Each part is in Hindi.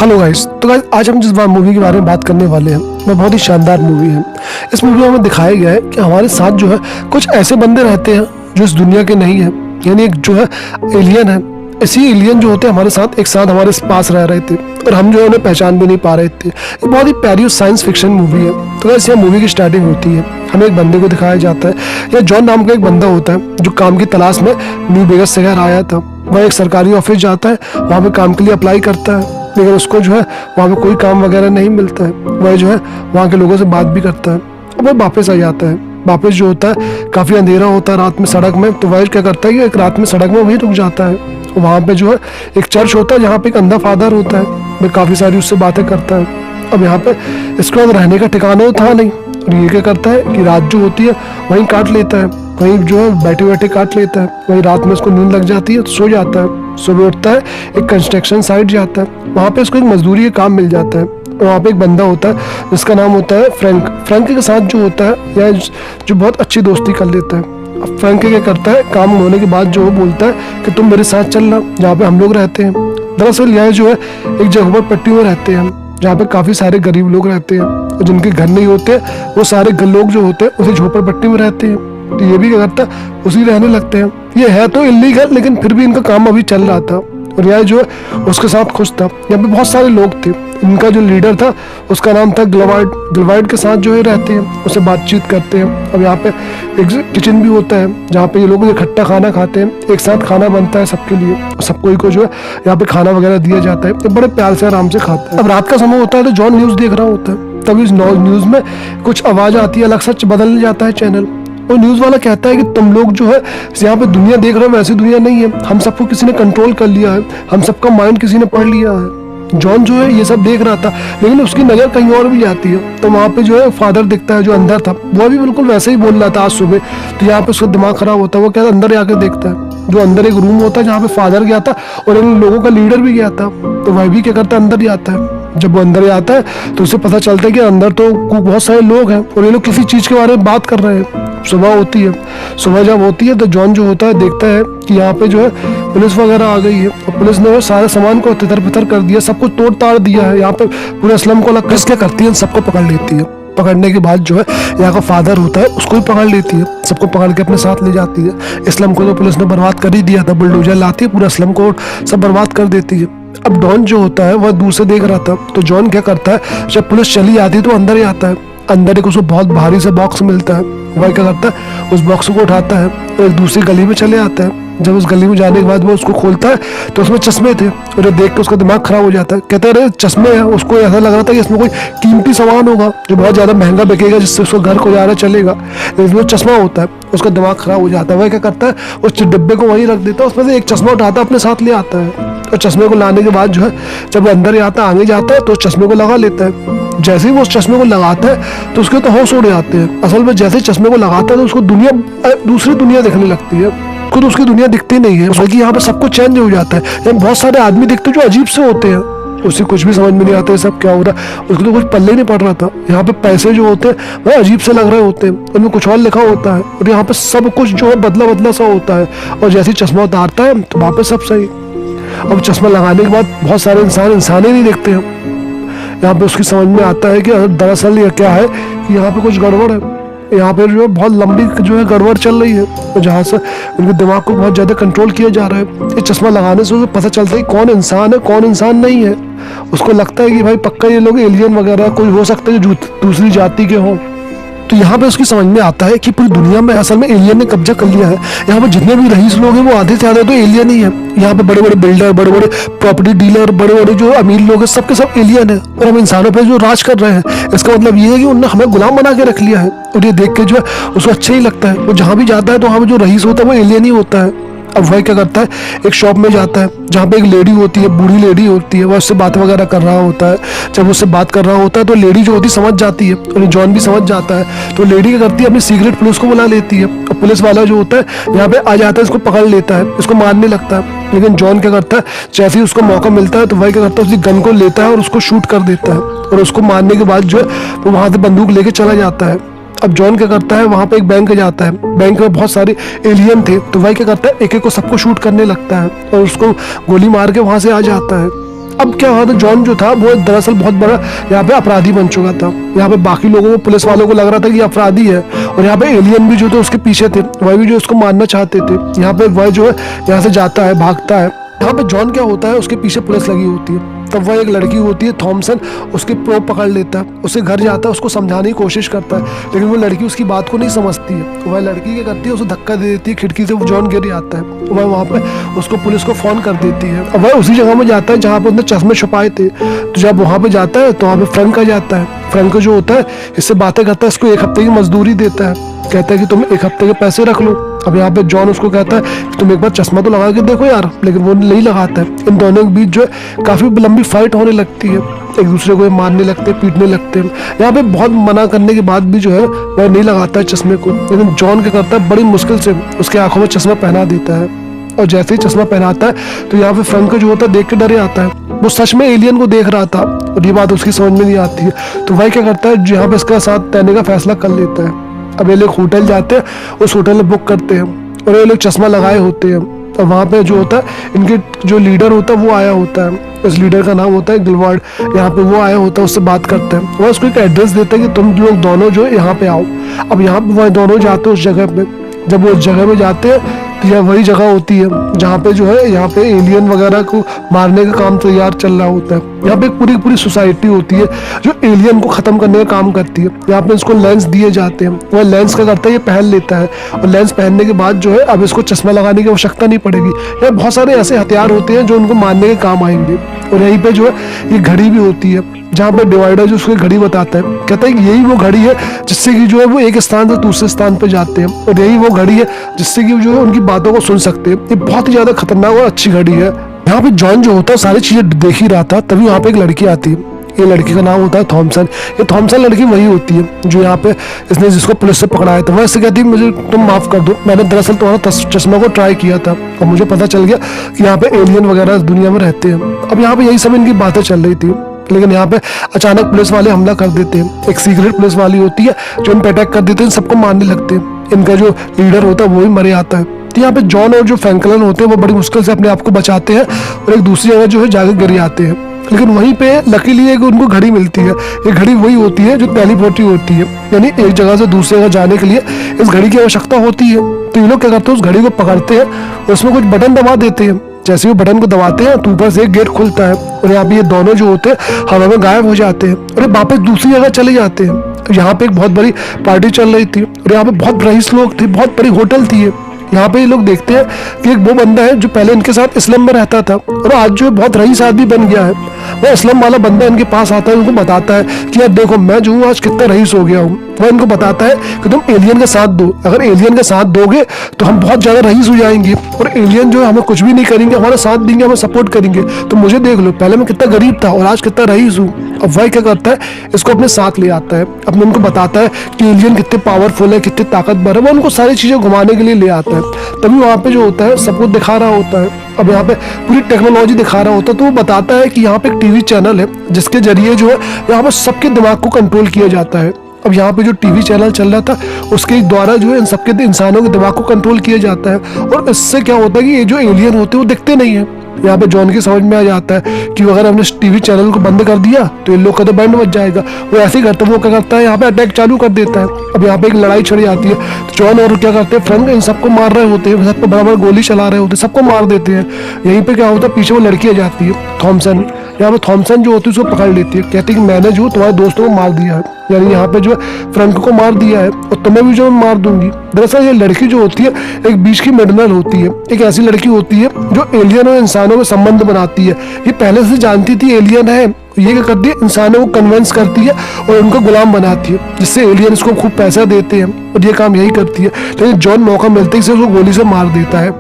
Hello guys. तो गाइस आज हम जिस मूवी के बारे में बात करने वाले हैं वो बहुत ही शानदार मूवी है। इस मूवी में हमें दिखाया गया है कि हमारे साथ जो है कुछ ऐसे बंदे रहते हैं जो इस दुनिया के नहीं है, यानी एक जो है एलियन है। ऐसी एलियन जो होते हैं हमारे साथ एक साथ हमारे पास रह रहे थे और हम जो है उन्हें पहचान भी नहीं पा रहे थे। ये बहुत ही प्यारी साइंस फिक्शन मूवी है। तो गाइस यहाँ मूवी की स्टार्टिंग होती है, हमें एक बंदे को दिखाया जाता है। या जॉन नाम का एक बंदा होता है जो काम की तलाश में न्यू वेगास शहर आया था। वह एक सरकारी ऑफिस जाता है, वहाँ पे काम के लिए अप्लाई करता है, लेकिन उसको जो है वहाँ पे कोई काम वगैरह नहीं मिलता है। वह जो है वहाँ के लोगों से बात भी करता है और वह वापस आ जाता है। वापस जो होता है काफ़ी अंधेरा होता है रात में सड़क में, तो वह क्या करता है कि एक रात में सड़क में वहीं रुक जाता है। वहाँ पे जो है एक चर्च होता है जहाँ पे एक अंधा फादर होता है, वह काफ़ी सारी उससे बातें करता है। अब यहाँ पे इसके बाद रहने का ठिकाना तो था नहीं, और ये क्या करता है कि रात जो होती है वहीं काट लेता है, वहीं जो है बैठे बैठे काट लेता है। वहीं रात में उसको नींद लग जाती है तो सो जाता है। सुबह उठता है, एक कंस्ट्रक्शन साइट जाता है, वहाँ पे उसको एक मजदूरी का काम मिल जाता है। वहाँ पे एक बंदा होता है जिसका नाम होता है फ्रैंक। फ्रैंक के साथ जो होता है यह जो बहुत अच्छी दोस्ती कर लेता है। अब फ्रैंक क्या करता है, काम होने के बाद जो वो बोलता है कि तुम मेरे साथ चलना जहाँ पे हम लोग रहते हैं। दरअसल यह जो है एक जगह पट्टी में रहते हैं जहाँ पे काफ़ी सारे गरीब लोग रहते हैं, और जिनके घर नहीं होते वो सारे लोग जो होते हैं उसी झोपड़पट्टी में रहते हैं। तो ये भी क्या करता है, उसी रहने लगते हैं। ये है तो इल्लीगल, लेकिन फिर भी इनका काम अभी चल रहा था और यह जो है उसके साथ खुश था। यहाँ पे बहुत सारे लोग थे। इनका जो लीडर था उसका नाम था ग्लवार्ड। ग्लवार्ड के साथ जो है रहते हैं, उससे बातचीत करते हैं। अब यहाँ पे एक किचन भी होता है जहाँ पे ये लोग इकट्ठा खाना खाते हैं, एक साथ खाना बनता है सबके लिए, सबको को जो है यहाँ पे खाना वगैरह दिया जाता है। ये बड़े प्यार से आराम से खाते हैं। अब रात का समय होता है तो जॉन न्यूज़ देख रहा होता है, तभी इस न्यूज़ में कुछ आवाज़ आती है, अलग सच बदल जाता है चैनल। और न्यूज़ वाला कहता है कि तुम लोग जो है यहाँ पे दुनिया देख रहे हो वैसी दुनिया नहीं है, हम सबको किसी ने कंट्रोल कर लिया है, हम सबका माइंड किसी ने पढ़ लिया है। जॉन जो है ये सब देख रहा था, लेकिन उसकी नज़र कहीं और भी जाती है। तो वहाँ पे जो है फादर दिखता है जो अंदर था, वो भी बिल्कुल वैसे ही बोल रहा था आज सुबह। तो यहाँ पे उसका दिमाग खराब होता है, वो क्या अंदर आके देखता है, जो अंदर एक रूम होता है जहाँ पे फादर गया था और इन लोगों का लीडर भी गया था। तो वह भी क्या करता है, अंदर जाता है। जब वो अंदर आता है तो उसे पता चलता है कि अंदर तो बहुत सारे लोग हैं और ये लोग किसी चीज़ के बारे में बात कर रहे हैं। सुबह होती है, सुबह जब होती है तो जॉन जो होता है देखता है कि यहाँ पे जो है पुलिस वगैरह आ गई है और पुलिस ने वो सारे सामान को तितर बितर कर दिया, सब कुछ तोड़ ताड़ दिया है। यहाँ पे पूरे अस्लम को अलग क्या करती है, सबको पकड़ लेती है। पकड़ने के बाद जो है यहाँ का फादर होता है उसको भी पकड़ लेती है, सबको पकड़ के अपने साथ ले जाती है। इस्लाम को तो पुलिस ने बर्बाद कर ही दिया था, बुलडोजर लाती है पूरा इस्लाम को सब बर्बाद कर देती है। अब डॉन जो होता है वह दूर से देख रहा था, तो जॉन क्या करता है, जब पुलिस चली आती है तो अंदर ही आता है। अंदर एक उसको बहुत भारी सा बॉक्स मिलता है, वह क्या करता है, उस बॉक्स को उठाता है और एक दूसरी गली में चले आता है। जब उस गली में जाने के बाद वो उसको खोलता है तो उसमें चश्मे थे, और देख के उसका दिमाग खराब हो जाता है। कहता है अरे चश्मे हैं, उसको ऐसा लग रहा था कि इसमें कोई कीमती सामान होगा जो बहुत ज़्यादा महंगा बिकेगा, जिससे उसको घर को ज़्यादा चलेगा, लेकिन वो चश्मा होता है। उसका दिमाग खराब हो जाता है। वह क्या करता है, उस डिब्बे को वहीं रख देता है, उसमें से एक चश्मा उठाता है अपने साथ ले आता है, और चश्मे को लाने के बाद जो है जब अंदर आता आगे जाता है तो उस चश्मे को लगा लेता है। जैसे ही वो उस चश्मे को लगाता है तो उसके तो होश उड़ जाते हैं। असल में जैसे ही चश्मे को लगाता है तो उसको दूसरी दुनिया दिखने लगती है। उसको तो उसकी दुनिया दिखती नहीं है, बल्कि यहाँ पे सब कुछ चेंज हो जाता है। यहाँ बहुत सारे आदमी दिखते हैं जो अजीब से होते हैं, उसे कुछ भी समझ में नहीं आता है सब क्या हो रहा है, उसको तो कुछ पल्ले नहीं पड़ रहा था। यहाँ पे पैसे जो होते हैं वह अजीब से लग रहे होते हैं, उनमें कुछ और लिखा होता है, और यहाँ पे सब कुछ जो है बदला बदला सा होता है। और जैसे ही चश्मा उतारता है तो वहाँ पे सब सही। अब चश्मा लगाने के बाद बहुत सारे इंसान ही नहीं देखते हैं। यहाँ पे उसकी समझ में आता है कि दरअसल ये क्या है कि यहाँ पे कुछ गड़बड़ है। यहाँ पे जो है बहुत लंबी जो है गड़बड़ चल रही है, तो जहाँ से उनके दिमाग को बहुत ज़्यादा कंट्रोल किया जा रहा है। ये चश्मा लगाने से उसे पता चलता है कौन इंसान है कौन इंसान नहीं है। उसको लगता है कि भाई पक्का ये लोग एलियन वगैरह कोई हो सकता है जो दूसरी जाति के हों। तो यहाँ पे उसकी समझ में आता है कि पूरी दुनिया में असल में एलियन ने कब्जा कर लिया है। यहाँ पे जितने भी रईस लोग हैं वो आधे से ज़्यादा तो एलियन ही है। यहाँ पे बड़े बड़े बिल्डर, बड़े बड़े प्रॉपर्टी डीलर, बड़े बड़े जो अमीर लोग हैं सबके सब एलियन है, और हम इंसानों पे जो राज कर रहे हैं। इसका मतलब ये है कि उन्होंने हमें गुलाम बना के रख लिया है, और ये देख के जो है उसको अच्छा ही लगता है। वो जहाँ भी जाता है तो वहाँ पे जो रईस होता है वो एलियन ही होता है। अब वह क्या करता है, एक शॉप में जाता है जहाँ पे एक लेडी होती है, बूढ़ी लेडी होती है, वह उससे बात वगैरह कर रहा होता है। जब उससे बात कर रहा होता है तो लेडी जो होती है समझ जाती है, और जॉन भी समझ जाता है। तो लेडी क्या करती है, अपनी सीक्रेट पुलिस को बुला लेती है, और पुलिस वाला जो होता है यहाँ पे आ जाता है, इसको पकड़ लेता है, इसको मारने लगता है। लेकिन जॉन क्या करता है, जैसे ही उसको मौका मिलता है तो वह क्या करता है, उसकी गन को लेता है और उसको शूट कर देता है, और उसको मारने के बाद जो है वो वहाँ से बंदूक लेके चला जाता है। अब जॉन क्या करता है, वहाँ पे एक बैंक जाता है, बैंक में बहुत सारे एलियन थे, तो वह क्या करता है, एक एक को सबको शूट करने लगता है और उसको गोली मार के वहाँ से आ जाता है। अब क्या हुआ था, जॉन जो था वो दरअसल बहुत बड़ा यहाँ पे अपराधी बन चुका था। यहाँ पे बाकी लोगों को, पुलिस वालों को लग रहा था कि अपराधी है, और यहाँ पे एलियन भी जो थे उसके पीछे थे, वह भी जो उसको मारना चाहते थे। यहाँ पे वह जो है यहाँ से जाता है, भागता है। यहाँ पे जॉन क्या होता है, उसके पीछे पुलिस लगी होती है। तब वह एक लड़की होती है थॉमसन, उसके प्रोब पकड़ लेता है, उसके घर जाता है, उसको समझाने की कोशिश करता है, लेकिन वो लड़की उसकी बात को नहीं समझती है। वह लड़की क्या करती है, उसे धक्का दे देती है, खिड़की से वो जॉन गिर जाता है। वह वहाँ पे उसको पुलिस को फोन कर देती है। और वह उसी जगह में जाता है जहाँ पे उसने चश्मे छुपाए थे। तो जब वहाँ पे जाता है तो वहाँ पे फ्रैंक आ जाता है। फ्रैंक जो होता है इससे बातें करता है, इसको 1 हफ्ते की मजदूरी देता है, कहता है कि तुम 1 हफ्ते के पैसे रख लो। अब यहाँ पे जॉन उसको कहता है कि तुम एक बार चश्मा तो लगा के देखो यार, लेकिन वो नहीं लगाता है। इन दोनों के बीच जो है काफी लंबी फाइट होने लगती है, एक दूसरे को मारने लगते हैं, पीटने लगते हैं। यहाँ पे बहुत मना करने के बाद भी जो है वह नहीं लगाता है चश्मे को, लेकिन जॉन क्या करता है, बड़ी मुश्किल से उसके आंखों में चश्मा पहना देता है। और जैसे ही चश्मा पहनाता है तो यहाँ पे फ्रैंक जो होता है देख के डरे आता है, वो सच में एलियन को देख रहा था और ये बात उसकी समझ में नहीं आती है। तो वह क्या करता है, यहाँ पे इसका साथ रहने का फैसला कर लेता है। अब ये लोग होटल जाते हैं, उस होटल में बुक करते हैं, और ये लोग चश्मा लगाए होते हैं। और वहाँ पे जो होता है, इनके जो लीडर होता है वो आया होता है, उस लीडर का नाम होता है गिलवार्ड। यहाँ पे वो आया होता है, उससे बात करते हैं। वो उसको एक एड्रेस देता है कि तुम लोग दोनों जो है यहाँ पे आओ। अब यहाँ पे वह दोनों जाते हैं उस जगह पे। जब वो उस जगह में जाते हैं तो यह वही जगह होती है जहाँ पे जो है यहाँ पे एलियन वगैरह को मारने का काम तैयार चल रहा होता है। यहाँ पे पूरी पूरी सोसाइटी होती है जो एलियन को खत्म करने का काम करती है। यहाँ पे इसको लेंस दिए जाते हैं, वह लेंस क्या करता है, ये पहन लेता है, और लेंस पहनने के बाद जो है अब इसको चश्मा लगाने की आवश्यकता नहीं पड़ेगी। यहाँ बहुत सारे ऐसे हथियार होते हैं जो उनको मारने के काम आएंगे। और यहीं पे जो है ये घड़ी भी होती है, जहाँ पे डिवाइडर जो उसकी घड़ी बताता है, कहता है कि यही वो घड़ी है जिससे कि जो है वो एक स्थान से दूसरे स्थान पे जाते हैं, और यही वो घड़ी है जिससे कि जो है उनकी बातों को सुन सकते हैं। ये बहुत ही ज्यादा खतरनाक और अच्छी घड़ी है। यहाँ पे जॉन जो होता है सारी चीजें देख ही रहा था, तभी वहाँ पे एक लड़की आती है। ये लड़की का नाम होता है थॉमसन। ये थॉमसन लड़की वही होती है जो यहाँ पे इसने जिसको पुलिस से पकड़ाया था। वह इससे कहती है मुझे तुम माफ कर दो, मैंने दरअसल तुम्हारा चश्मा को ट्राई किया था और मुझे पता चल गया कि यहाँ पे एलियन वगैरह दुनिया में रहते हैं। अब यहाँ पे यही सब इनकी बातें चल रही थी, लेकिन यहाँ पे अचानक पुलिस वाले हमला कर देते हैं। एक सीक्रेट पुलिस वाली होती है जो इन पे अटैक कर देते हैं, सबको मारने लगते हैं। इनका जो लीडर होता है वो भी मर आता है। तो यहाँ पे जॉन और जो फ्रैंकलिन होते हैं वो बड़ी मुश्किल से अपने आप को बचाते हैं और एक दूसरी जगह जो है जाकर गिर जाते हैं। लेकिन वहीं पे लकीली एक उनको घड़ी मिलती है। ये घड़ी वही होती है जो टेलीपोर्टिंग होती है, यानी एक जगह से दूसरी जगह जाने के लिए इस घड़ी की आवश्यकता होती है। तो ये लोग क्या करते हैं, उस घड़ी को पकड़ते हैं और उसमें कुछ बटन दबा देते हैं। जैसे ही बटन को दबाते हैं तो ऊपर से एक गेट खुलता है और यहाँ पे ये दोनों जो होते हैं हवा में गायब हो जाते हैं और ये वापस दूसरी जगह चले जाते हैं। यहाँ पे एक बहुत बड़ी पार्टी चल रही थी और यहाँ पे बहुत रईस लोग थे, बहुत बड़ी होटल थी। यहाँ पे ये लोग देखते हैं कि एक वो बंदा है जो पहले इनके साथ इस्लाम में रहता था और आज जो है बहुत रईस आदमी बन गया है। वो इस्लाम वाला बंदा इनके पास आता है, उनको बताता है कि यार देखो मैं जो हूँ आज कितना रईस हो गया हूँ। वो इनको बताता है कि तुम एलियन का साथ दो, अगर एलियन का साथ दोगे तो हम बहुत ज्यादा रईस हो जाएंगे और एलियन जो है हमें कुछ भी नहीं करेंगे, हमारा साथ देंगे, हमें सपोर्ट करेंगे। तो मुझे देख लो, पहले मैं कितना गरीब था और आज कितना रईस हूँ। अब वह क्या करता है, इसको अपने साथ ले आता है, अपने उनको बताता है कि एलियन कितने पावरफुल है, कितने ताकतवर है। वो उनको सारी चीजें घुमाने के लिए ले आता है। तभी वहाँ पे जो होता है सबको दिखा रहा होता है, अब यहाँ पे पूरी टेक्नोलॉजी दिखा रहा होता है। तो वो बताता है कि यहाँ पे एक टीवी चैनल है जिसके जरिए जो है यहाँ पे सबके दिमाग को कंट्रोल किया जाता है। अब यहाँ पे जो टीवी चैनल चल रहा था उसके द्वारा जो है इन सबके इंसानों के दिमाग को कंट्रोल किया जाता है और इससे क्या होता है कि ये जो एलियन होते हैं वो दिखते नहीं है। यहाँ पे जॉन की समझ में आ जाता है कि अगर हमने टीवी चैनल को बंद कर दिया तो इन लोग का तो बैंड बज जाएगा। वो ऐसे ही करता है, वो क्या करता है यहाँ पे अटैक चालू कर देता है। अब यहाँ पे एक लड़ाई छिड़ जाती है तो जॉन और क्या करते हैं, फ्रैंक इन सबको मार रहे होते हैं, सबको बराबर गोली चला रहे होते हैं, सबको मार देते हैं। यहीं पे क्या होता है, पीछे वो लड़की आ जाती है थॉमसन। यहाँ पे थॉमसन जो होती है उसको पकड़ लेती है, कहती है कि मैंने जो तुम्हारे दोस्तों को मार दिया है, यानी यहाँ पे जो है फ्रैंक को मार दिया है और तुम्हें भी जो मार दूंगी। दरअसल ये लड़की जो होती है एक बीच की मिडनल होती है, एक ऐसी लड़की होती है जो एलियन और इंसानों में संबंध बनाती है। ये पहले से जानती थी एलियन है, ये क्या करती है, इंसानों को कन्विंस करती है और उनको गुलाम बनाती है, जिससे एलियन इसको खूब पैसा देते हैं और ये काम यही करती है। लेकिन जॉन मौका मिलते ही उसको गोली से मार देता है।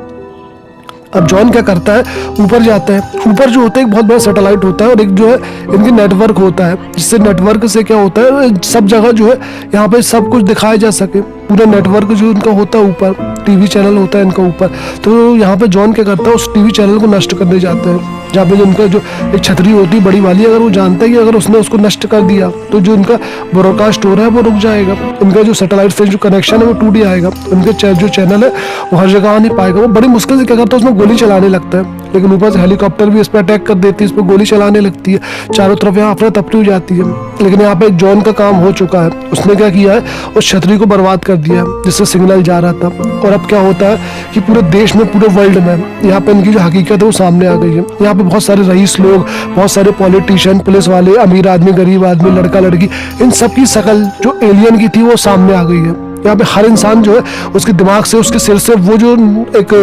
अब जॉन क्या करता है, ऊपर जाता है। ऊपर जो होता है एक बहुत बड़ा सैटेलाइट होता है और एक जो है इनकी नेटवर्क होता है, जिससे नेटवर्क से क्या होता है सब जगह जो है यहाँ पे सब कुछ दिखाया जा सके। पूरा नेटवर्क जो इनका होता है ऊपर, टीवी चैनल होता है इनका ऊपर, तो यहाँ पे जॉन क्या करता है, उस टीवी चैनल को नष्ट करने जाता है। जहाँ पे जो उनका जो एक छतरी होती है बड़ी वाली, अगर वो जानता है कि अगर उसने उसको नष्ट कर दिया तो जो इनका ब्रॉडकास्ट हो रहा है वो रुक जाएगा, इनका जो सैटेलाइट से जो कनेक्शन है वो टूट जाएगा, उनके जो चैनल है वो हर जगह आ नहीं पाएगा। वो बड़ी मुश्किल से क्या करता है, उसमें गोली चलाने लगता है, लेकिन ऊपर से हेलीकॉप्टर भी इस पर अटैक कर देती है, इस पर गोली चलाने लगती है, चारों तरफ यहाँ अफरा तफरी हो जाती है। लेकिन यहाँ पे जॉन का काम हो चुका है, उसने क्या किया है, उस छतरी को बर्बाद कर दिया जिससे सिग्नल जा रहा था। और अब क्या होता है कि पूरे देश में, पूरे वर्ल्ड में यहाँ पे इनकी जो हकीकत है वो सामने आ गई है। यहाँ पे बहुत सारे रईस लोग, बहुत सारे पॉलिटिशियन, पुलिस वाले, अमीर आदमी, गरीब आदमी, लड़का लड़की, इन सब की शकल जो एलियन की थी वो सामने आ गई है। यहाँ पे हर इंसान जो है उसके दिमाग से, उसके सिर से वो जो एक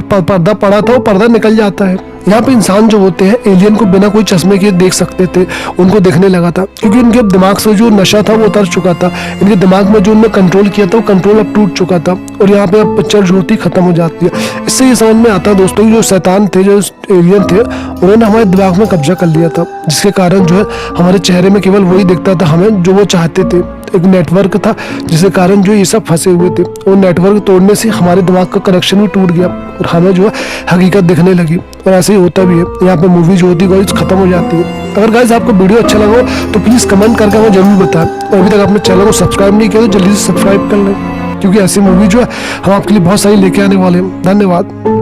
पर्दा पड़ा था वो पर्दा निकल जाता है। यहाँ पे इंसान जो होते हैं एलियन को बिना कोई चश्मे के देख सकते थे, उनको देखने लगा था, क्योंकि इनके दिमाग से जो नशा था वो उतर चुका था, इनके दिमाग में जो उन्होंने कंट्रोल किया था वो कंट्रोल अब टूट चुका था। और यहाँ पे अब पिक्चर जो होती खत्म हो जाती है। इससे ये समझ में आता है दोस्तों कि जो शैतान थे, जो एलियन थे, उन्होंने हमारे दिमाग में कब्जा कर लिया था, जिसके कारण जो है हमारे चेहरे में केवल वही दिखता था हमें जो वो चाहते थे। एक नेटवर्क था जिसके कारण जो ये सब फंसे हुए थे, वो नेटवर्क तोड़ने से हमारे दिमाग का कनेक्शन भी टूट गया और हमें जो है हकीकत दिखने लगी। और ऐसे ही होता भी है, यहाँ पे मूवी जो होती है खत्म हो जाती है। अगर गाइस आपको वीडियो अच्छा लगा हो तो प्लीज कमेंट करके हमें जरूर बताएं। और अभी तक आपने चैनल को सब्सक्राइब नहीं किया तो जल्दी से सब्सक्राइब कर लें, क्योंकि ऐसी मूवी जो है हम आपके लिए बहुत सारी लेके आने वाले हैं। धन्यवाद।